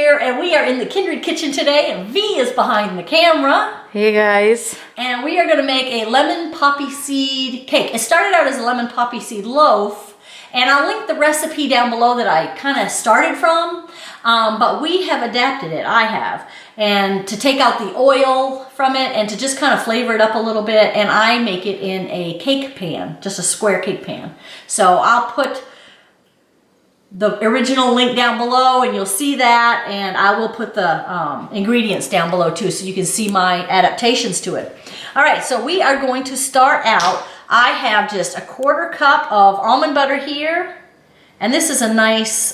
here, and we are in the Kindred kitchen today, and V is behind the camera. Hey guys. And we are going to make a lemon poppy seed cake. It started out as a lemon poppy seed loaf, and I'll link the recipe down below that I kind of started from, but we have adapted it, I have, and to take out the oil from it and to just kind of flavor it up a little bit, and I make it in a cake pan, just a square cake pan. So I'll put the original link down below and you'll see that, and I will put the ingredients down below too so you can see my adaptations to it. All right, so we are going to start out. I have just a 1/4 cup of almond butter here, and this is a nice,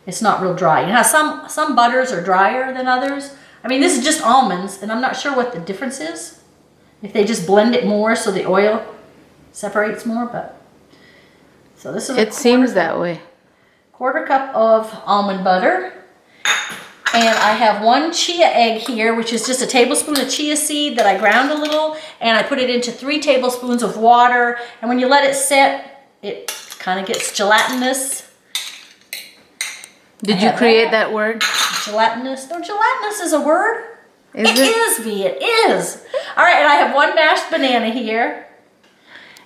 it's not real dry. You know how some butters are drier than others? I mean, this is just almonds, and I'm not sure what the difference is. If they just blend it more so the oil separates more, but so this is it seems that way. 1/4 cup of almond butter. And I have 1 chia egg here, which is just a tablespoon of chia seed that I ground a little, and I put it into 3 tablespoons of water. And when you let it sit, it kind of gets gelatinous. Did you create that word? Gelatinous. No, gelatinous is a word. It is, V, it is. All right, and I have 1 mashed banana here.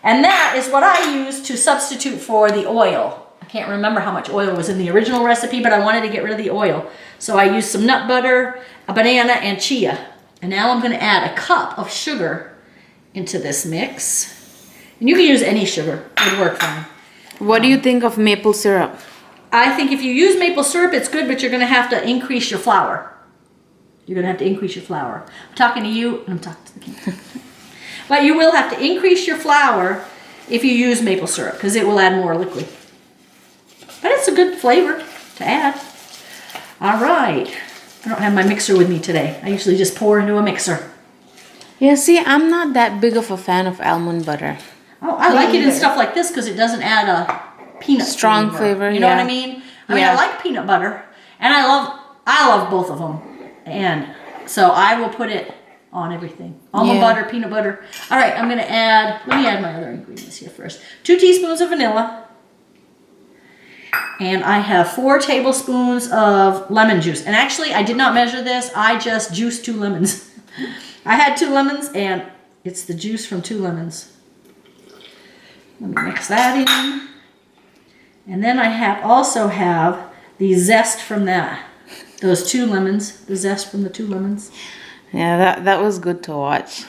And that is what I use to substitute for the oil. I can't remember how much oil was in the original recipe, but I wanted to get rid of the oil. So I used some nut butter, a banana, and chia. And now I'm going to add a cup of sugar into this mix. And you can use any sugar. It would work fine. What do you think of maple syrup? I think if you use maple syrup, it's good, but you're going to have to increase your flour. You're going to have to increase your flour. I'm talking to you, and I'm talking to the camera. But you will have to increase your flour if you use maple syrup, because it will add more liquid. But it's a good flavor to add. All right. I don't have my mixer with me today. I usually just pour into a mixer. Yeah, see, I'm not that big of a fan of almond butter. Oh, I like it in stuff like this because it doesn't add a peanut strong flavor. You know what I mean? I mean, I like peanut butter, and I love both of them. And so I will put it on everything. Almond butter, peanut butter. All right, I'm going to add, let me add my other ingredients here first. 2 teaspoons of vanilla. And I have 4 tablespoons of lemon juice. And actually, I did not measure this. I just juiced 2 lemons. I had 2 lemons, and it's the juice from 2 lemons. Let me mix that in. And then I also have the zest from those 2 lemons. The zest from the 2 lemons. Yeah, that was good to watch.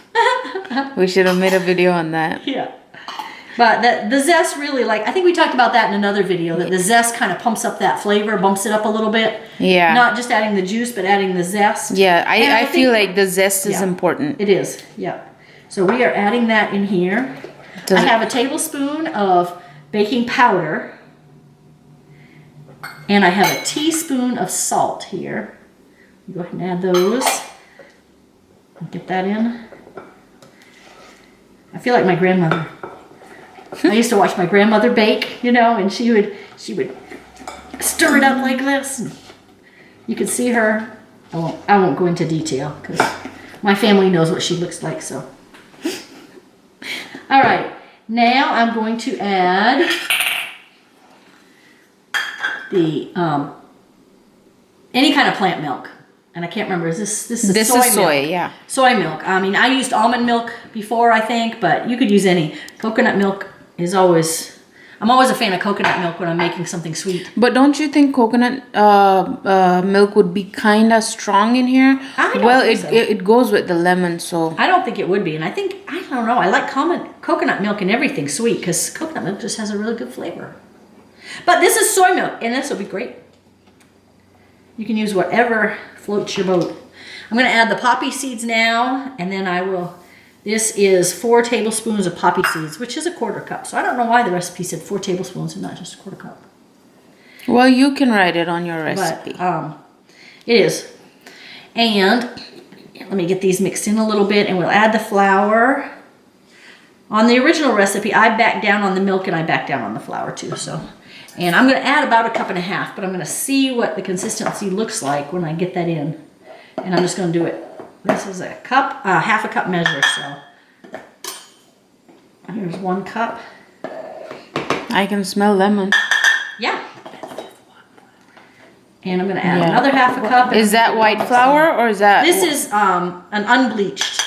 We should have made a video on that. Yeah. But the zest really, like, I think we talked about that in another video, that the zest kind of pumps up that flavor, bumps it up a little bit. Yeah. Not just adding the juice, but adding the zest. Yeah, I feel like the zest is important. It is, yeah. So we are adding that in here. I have a tablespoon of baking powder. And I have a teaspoon of salt here. Go ahead and add those. Get that in. I feel like my grandmother. I used to watch my grandmother bake, you know, and she would stir it up like this. You can see her. I won't go into detail because my family knows what she looks like. So, all right. Now I'm going to add the any kind of plant milk. And I can't remember, this is soy milk. Yeah. Soy milk. I mean, I used almond milk before, I think, but you could use any. Coconut milk is I'm always a fan of coconut milk when I'm making something sweet. But don't you think coconut milk would be kind of strong in here? It goes with the lemon, so. I don't think it would be. And I don't know, I like coconut milk and everything sweet because coconut milk just has a really good flavor. But this is soy milk, and this will be great. You can use whatever floats your boat. I'm going to add the poppy seeds now, and then this is 4 tablespoons of poppy seeds, which is a 1/4 cup. So I don't know why the recipe said 4 tablespoons and not just a 1/4 cup. Well, you can write it on your recipe. But, it is. And let me get these mixed in a little bit, and we'll add the flour. On the original recipe, I backed down on the milk and I backed down on the flour too. And I'm going to add about 1.5 cups, but I'm going to see what the consistency looks like when I get that in. And I'm just going to do it. This is a cup, 1/2 cup measure. So here's 1 cup. I can smell lemon. Yeah. And I'm gonna add another half a cup. Is that white flour or is that? This is an unbleached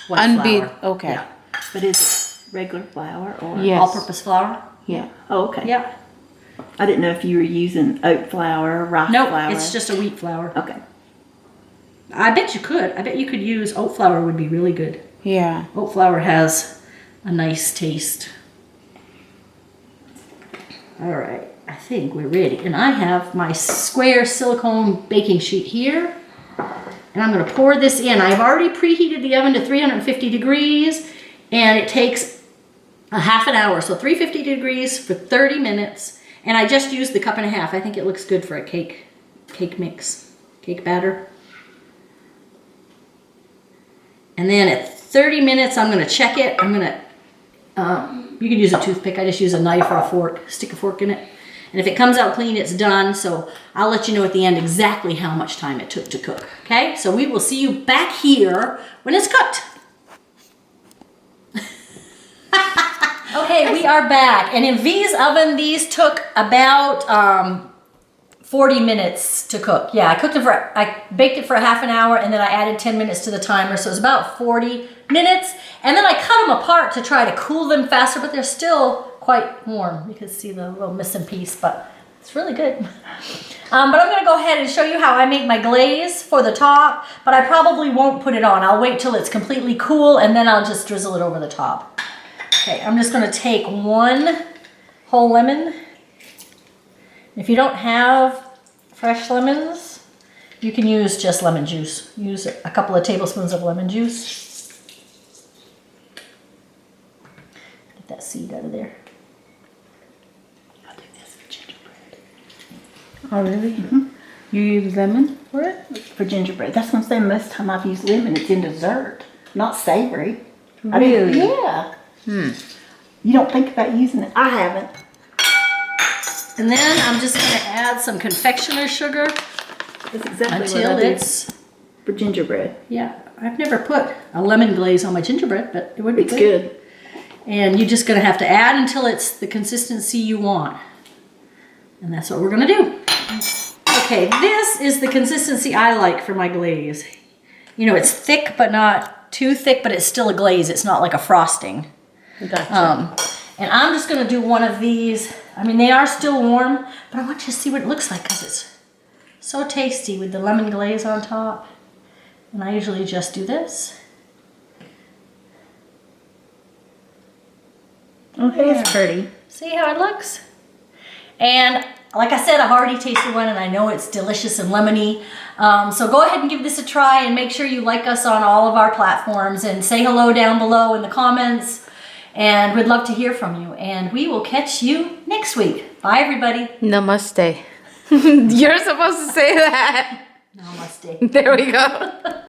white flour. Okay. Yeah. But is it regular flour or Yes. All-purpose flour. Yeah. Oh, okay. Yeah. I didn't know if you were using oat flour, rice No, flour. it's just a wheat flour. Okay. I bet you could. I bet you could use oat flour would be really good. Yeah. Oat flour has a nice taste. All right, I think we're ready. And I have my square silicone baking sheet here. And I'm gonna pour this in. I've already preheated the oven to 350 degrees and it takes a half an hour. So 350 degrees for 30 minutes. And I just used the 1.5 cups. I think it looks good for a cake mix, cake batter. And then at 30 minutes, I'm gonna check it. I'm gonna, you can use a toothpick. I just use a knife or a fork, stick a fork in it. And if it comes out clean, it's done. So I'll let you know at the end exactly how much time it took to cook. Okay, so we will see you back here when it's cooked. Okay, we are back. And in V's oven, these took about 40 minutes to cook. Yeah, I baked it for a half an hour and then I added 10 minutes to the timer. So it was about 40 minutes. And then I cut them apart to try to cool them faster, but they're still quite warm. You can see the little missing piece, but it's really good. But I'm gonna go ahead and show you how I make my glaze for the top, but I probably won't put it on. I'll wait till it's completely cool and then I'll just drizzle it over the top. Okay, I'm just gonna take 1 whole lemon. If you don't have fresh lemons, you can use just lemon juice. Use a couple of tablespoons of lemon juice. Get that seed out of there. I'll do this for gingerbread. Oh, really? Mm-hmm. You use lemon for it? For gingerbread. That's what I'm saying. Most of the time I've used lemon. It's in dessert, not savory. Really? Yeah. You don't think about using it. I haven't. And then I'm just gonna add some confectioner's sugar That's exactly until what I do it's, for gingerbread. yeah, I've never put a lemon glaze on my gingerbread, but it would be It's good. And you're just gonna have to add until it's the consistency you want. And that's what we're gonna do. Okay, this is the consistency I like for my glaze. You know, it's thick, but not too thick, but it's still a glaze. It's not like a frosting. Gotcha. And I'm just gonna do one of these. I mean, they are still warm, but I want you to see what it looks like because it's so tasty with the lemon glaze on top. And I usually just do this. Okay, it's pretty. See how it looks? And like I said, I've already tasted one and I know it's delicious and lemony. So go ahead and give this a try and make sure you like us on all of our platforms and say hello down below in the comments. And we'd love to hear from you. And we will catch you next week. Bye, everybody. Namaste. You're supposed to say that. Namaste. There we go.